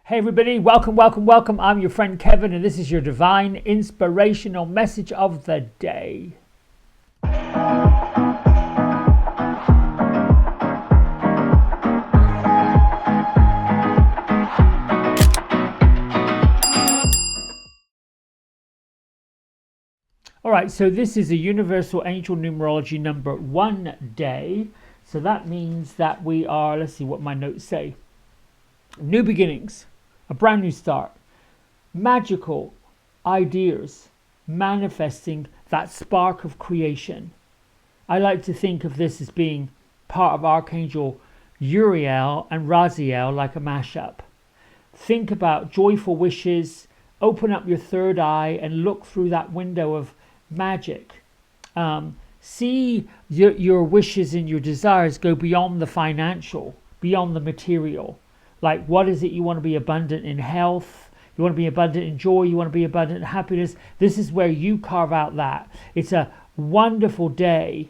Hey everybody, welcome. I'm your friend Kevin and this is your divine inspirational message of the day. Alright, so this is a universal angel numerology number 1 day. So that means that we are, let's see what my notes say. New beginnings, a brand new start, magical ideas, manifesting that spark of creation. I like to think of this as being part of Archangel Uriel and Raziel, like a mashup. Think about joyful wishes, open up your third eye and look through that window of magic. See your wishes and your desires go beyond the financial, beyond the material. Like, what is it you want to be abundant in health? You want to be abundant in joy? You want to be abundant in happiness? This is where you carve out that. It's a wonderful day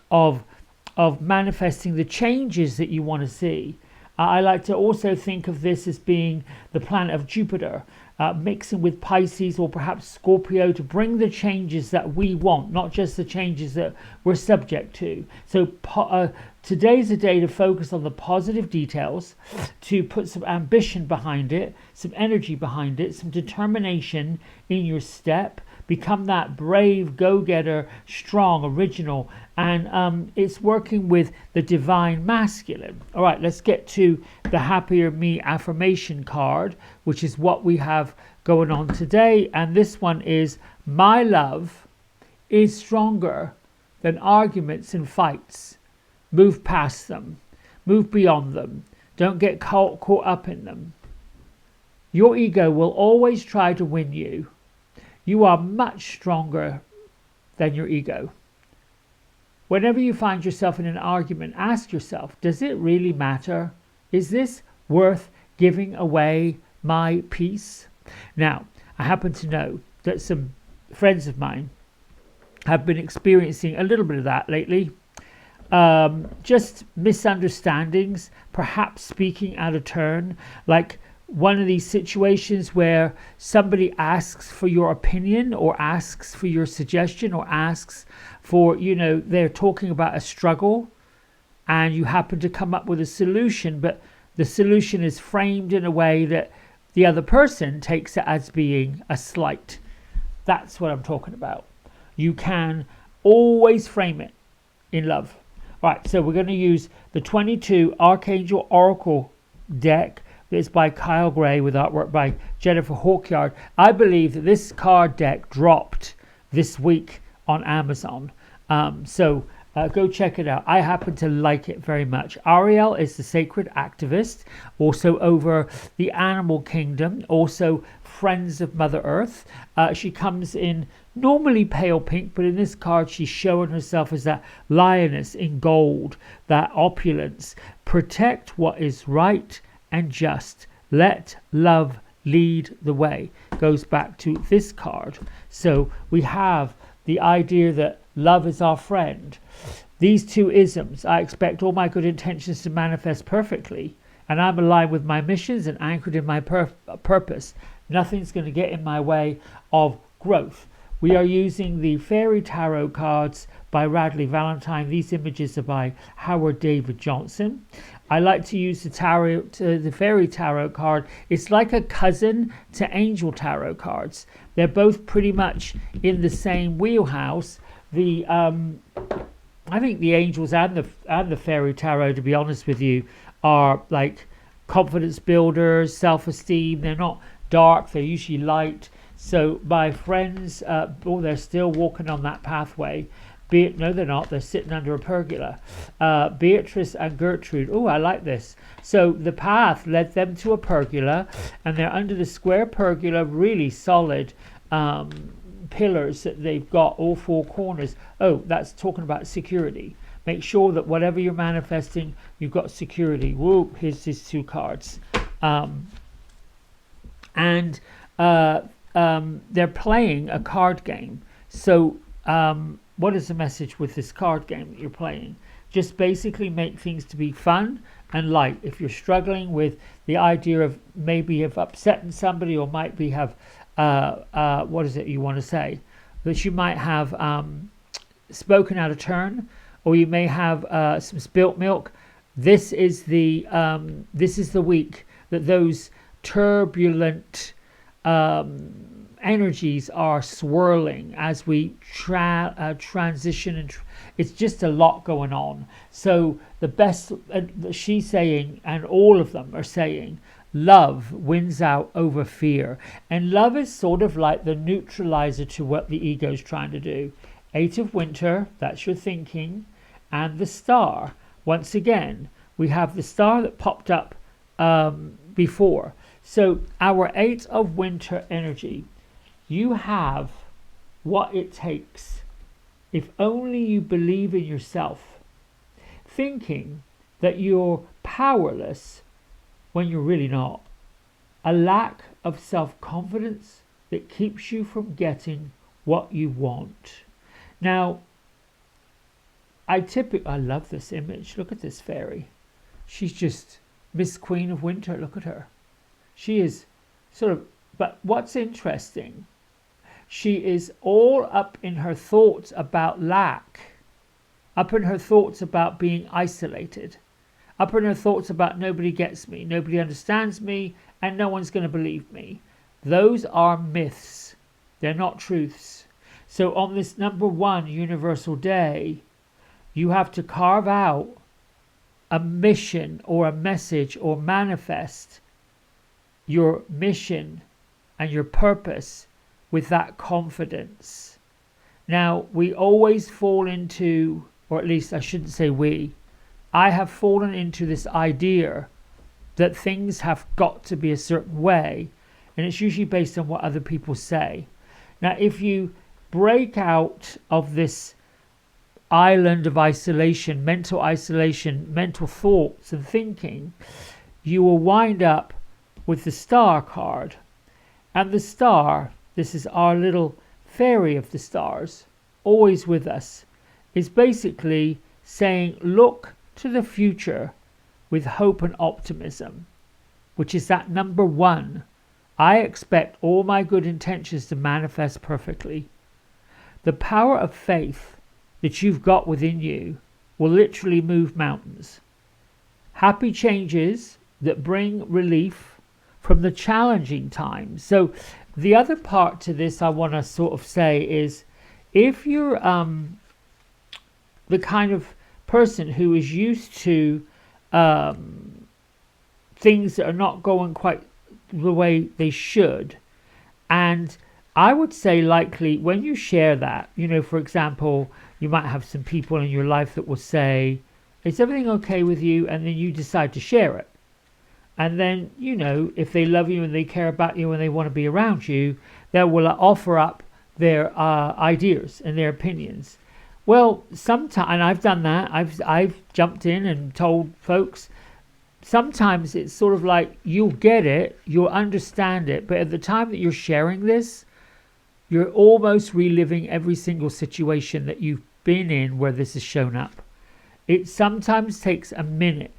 of manifesting the changes that you want to see. I like to also think of this as being the planet of Jupiter, mixing with Pisces or perhaps Scorpio to bring the changes that we want, not just the changes that we're subject to. So today's a day to focus on the positive details, to put some ambition behind it, some energy behind it, some determination in your step. Become that brave, go-getter, strong, original, and it's working with the divine masculine. All right, let's get to the Happier Me affirmation card, which is what we have going on today. And this one is, my love is stronger than arguments and fights. Move past them. Move beyond them. Don't get caught up in them. Your ego will always try to win you. You are much stronger than your ego. Whenever you find yourself in an argument, ask yourself, does it really matter? Is this worth giving away my peace? Now, I happen to know that some friends of mine have been experiencing a little bit of that lately. Just misunderstandings, perhaps speaking out of turn, like one of these situations where somebody asks for your opinion or asks for your suggestion or asks for, they're talking about a struggle and you happen to come up with a solution, but the solution is framed in a way that the other person takes it as being a slight. That's what I'm talking about. You can always frame it in love. Right, so we're going to use the 22 Archangel Oracle deck. It's by Kyle Gray with artwork by Jennifer Hawkyard. I believe that this card deck dropped this week on Amazon. So go check it out. I happen to like it very much. Ariel is the sacred activist, also over the animal kingdom, also friends of Mother Earth. She comes in normally pale pink, but in this card she's showing herself as that lioness in gold, that opulence. Protect what is right and just. Let love lead the way. Goes back to this card. So we have the idea that love is our friend. These two isms, I expect all my good intentions to manifest perfectly, and I'm aligned with my missions and anchored in my purpose. Nothing's going to get in my way of growth. We are using the Fairy Tarot cards by Radley Valentine. These images are by Howard David Johnson. I like to use the Fairy Tarot card. It's like a cousin to Angel Tarot cards. They're both pretty much in the same wheelhouse. I think the Angels and the Fairy Tarot, to be honest with you, are like confidence builders, self-esteem. They're not dark. They're usually light. So my friends, they're still walking on that pathway. No, they're not. They're sitting under a pergola. Beatrice and Gertrude. Oh, I like this. So the path led them to a pergola, and they're under the square pergola, really solid pillars that they've got, all four corners. Oh, that's talking about security. Make sure that whatever you're manifesting, you've got security. Whoa, here's these two cards. They're playing a card game. So what is the message with this card game that you're playing? Just basically make things to be fun and light. If you're struggling with the idea of maybe of upsetting somebody, or might be have what is it you want to say, that you might have spoken out of turn, or you may have some spilt milk. This is the week that those turbulent energies are swirling as we transition, and it's just a lot going on. So the best, she's saying, and all of them are saying, love wins out over fear. And love is sort of like the neutralizer to what the ego is trying to do. Eight of Winter, that's your thinking, and the Star. Once again, we have the Star that popped up before. So our Eight of Winter energy, you have what it takes. If only you believe in yourself. Thinking that you're powerless when you're really not. A lack of self-confidence that keeps you from getting what you want. Now, I love this image. Look at this fairy. She's just Miss Queen of Winter. Look at her. She is sort of, but what's interesting, she is all up in her thoughts about lack, up in her thoughts about being isolated, up in her thoughts about nobody gets me, nobody understands me, and no one's going to believe me. Those are myths. They're not truths. So on this number 1 universal day, you have to carve out a mission or a message, or manifest your mission and your purpose with that confidence. Now, we always fall into, or at least I shouldn't say we, I have fallen into this idea that things have got to be a certain way, and it's usually based on what other people say. Now, if you break out of this island of isolation, mental thoughts and thinking, you will wind up with the Star card. And the Star, this is our little fairy of the stars, always with us, is basically saying, look to the future with hope and optimism, which is that number 1. I expect all my good intentions to manifest perfectly. The power of faith that you've got within you will literally move mountains. Happy changes that bring relief from the challenging times. So the other part to this I want to sort of say is, if you're the kind of person who is used to things that are not going quite the way they should, and I would say likely when you share that, for example, you might have some people in your life that will say, is everything okay with you? And then you decide to share it. And then, if they love you and they care about you and they want to be around you, they will offer up their ideas and their opinions. Well, sometimes, and I've done that, I've jumped in and told folks, sometimes it's sort of like, you'll get it, you'll understand it, but at the time that you're sharing this, you're almost reliving every single situation that you've been in where this has shown up. It sometimes takes a minute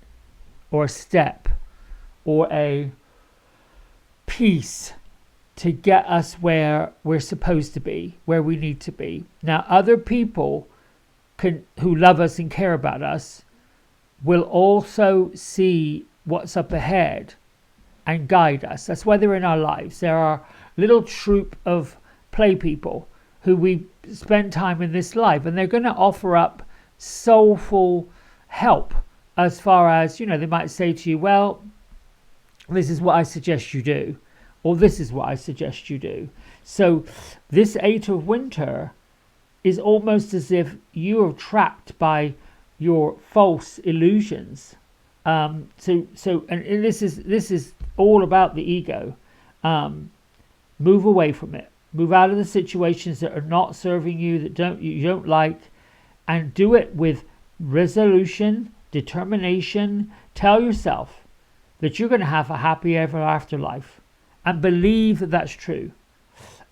or a step or a piece to get us where we're supposed to be, where we need to be. Now, other people who love us and care about us will also see what's up ahead and guide us. That's why they're in our lives. There are little troop of play people who we spend time in this life, and they're going to offer up soulful help, as far as, they might say to you, well, this is what I suggest you do, or this is what I suggest you do. So this Eight of Winter is almost as if you are trapped by your false illusions. And this is all about the ego. Move away from it. Move out of the situations that are not serving you, that you don't like, and do it with resolution, determination. Tell yourself that you're going to have a happy ever after life, and believe that that's true.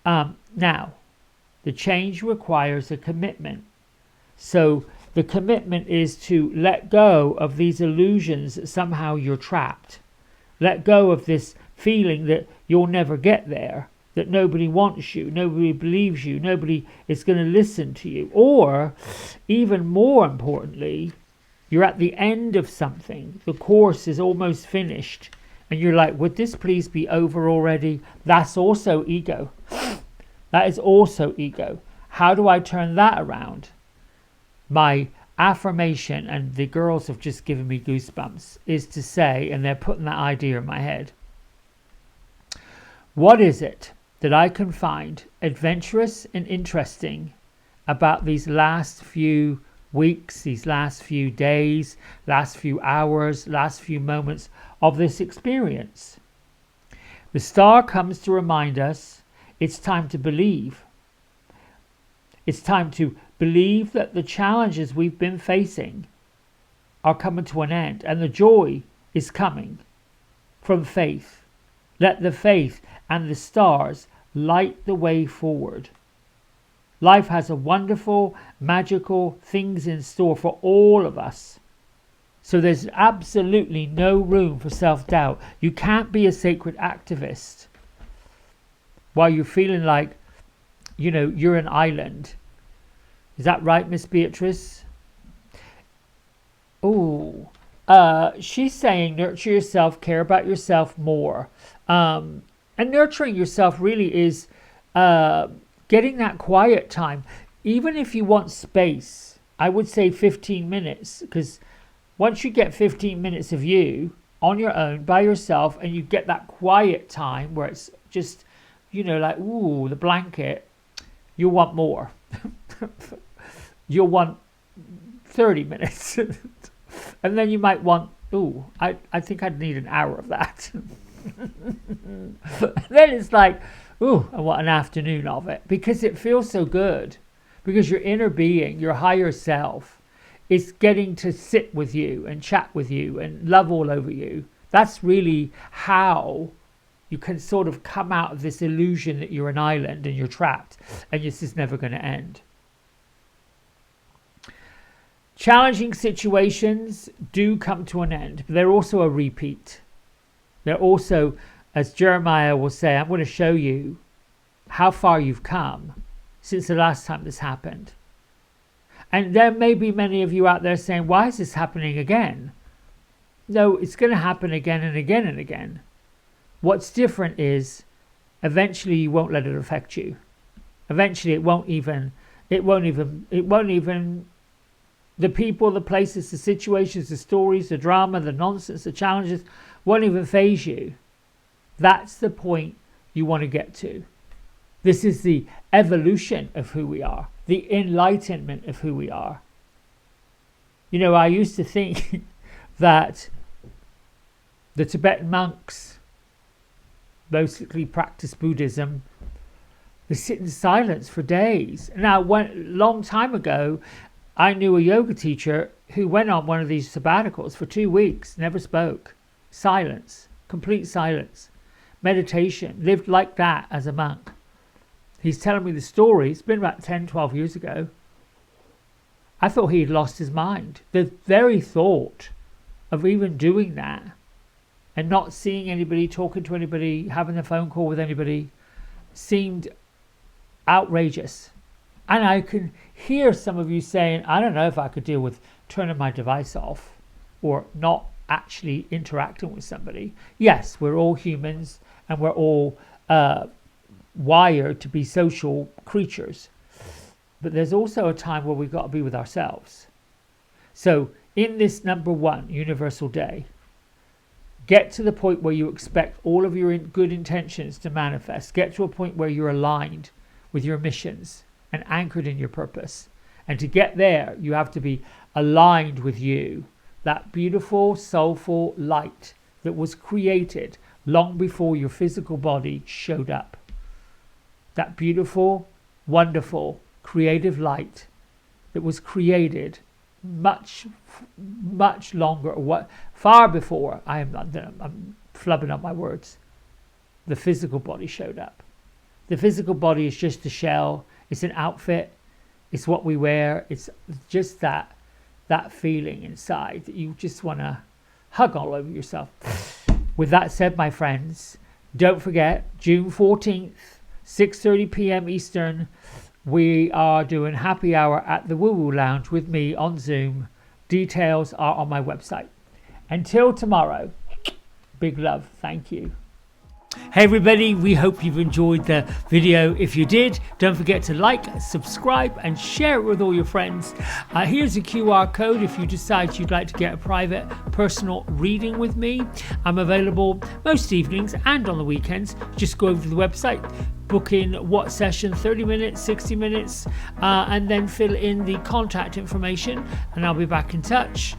Now, the change requires a commitment. So the commitment is to let go of these illusions that somehow you're trapped. Let go of this feeling that you'll never get there, that nobody wants you, nobody believes you, nobody is going to listen to you. Or, even more importantly, you're at the end of something. The course is almost finished. And you're like, would this please be over already? That's also ego. That is also ego. How do I turn that around? My affirmation, and the girls have just given me goosebumps, is to say, and they're putting that idea in my head, what is it that I can find adventurous and interesting about these last few weeks, these last few days, last few hours, last few moments of this experience? The star comes to remind us it's time to believe. It's time to believe that the challenges we've been facing are coming to an end, and the joy is coming from faith. Let the faith and the stars light the way forward. Life has a wonderful, magical things in store for all of us. So there's absolutely no room for self-doubt. You can't be a sacred activist while you're feeling like, you're an island. Is that right, Miss Beatrice? Oh, she's saying nurture yourself, care about yourself more. And nurturing yourself really is getting that quiet time. Even if you want space, I would say 15 minutes, because once you get 15 minutes of you on your own, by yourself, and you get that quiet time where it's just, like, ooh, the blanket, you'll want more. You'll want 30 minutes. And then you might want, I think I'd need an hour of that. Then it's like, I want an afternoon of it, because it feels so good. Because your inner being, your higher self, is getting to sit with you and chat with you and love all over you. That's really how you can sort of come out of this illusion that you're an island and you're trapped and this is never going to end. Challenging situations do come to an end, but they're also a repeat. They're also, as Jeremiah will say, I'm going to show you how far you've come since the last time this happened. And there may be many of you out there saying, why is this happening again? No, it's going to happen again and again and again. What's different is eventually you won't let it affect you. Eventually it won't even, the people, the places, the situations, the stories, the drama, the nonsense, the challenges won't even faze you. That's the point you want to get to. This is the evolution of who we are, the enlightenment of who we are. I used to think that the Tibetan monks basically practice Buddhism. They sit in silence for days. Now, long time ago, I knew a yoga teacher who went on one of these sabbaticals for 2 weeks, never spoke. Silence, complete silence. Meditation, lived like that as a monk. He's telling me the story. It's been about 10, 12 years ago. I thought he'd lost his mind. The very thought of even doing that and not seeing anybody, talking to anybody, having a phone call with anybody seemed outrageous. And I can hear some of you saying, I don't know if I could deal with turning my device off or not actually interacting with somebody. Yes, we're all humans and we're all wired to be social creatures. But there's also a time where we've got to be with ourselves. So in this number 1 universal day, get to the point where you expect all of your good intentions to manifest. Get to a point where you're aligned with your missions and anchored in your purpose. And to get there, you have to be aligned with you. That beautiful, soulful light that was created long before your physical body showed up. That beautiful, wonderful, creative light that was created much longer, far before I'm flubbing up my words. The physical body showed up. The physical body is just a shell. It's an outfit. It's what we wear. It's just that. that feeling inside that you just want to hug all over yourself. With that said, my friends, don't forget, June 14th, 6:30 p.m. Eastern, we are doing happy hour at the Woo Woo Lounge with me on Zoom. Details are on my website. Until tomorrow, big love. Thank you. Hey everybody, we hope you've enjoyed the video. If you did, don't forget to like, subscribe and share it with all your friends. Here's a QR code if you decide you'd like to get a private personal reading with me. I'm available most evenings and on the weekends. Just go over to the website, book in what session, 30 minutes, 60 minutes, and then fill in the contact information and I'll be back in touch.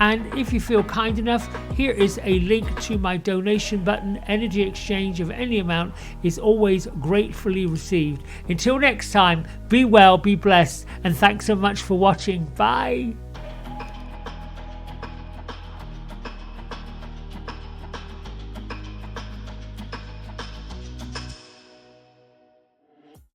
And if you feel kind enough, here is a link to my donation button. Energy exchange of any amount is always gratefully received. Until next time, be well, be blessed, and thanks so much for watching. Bye.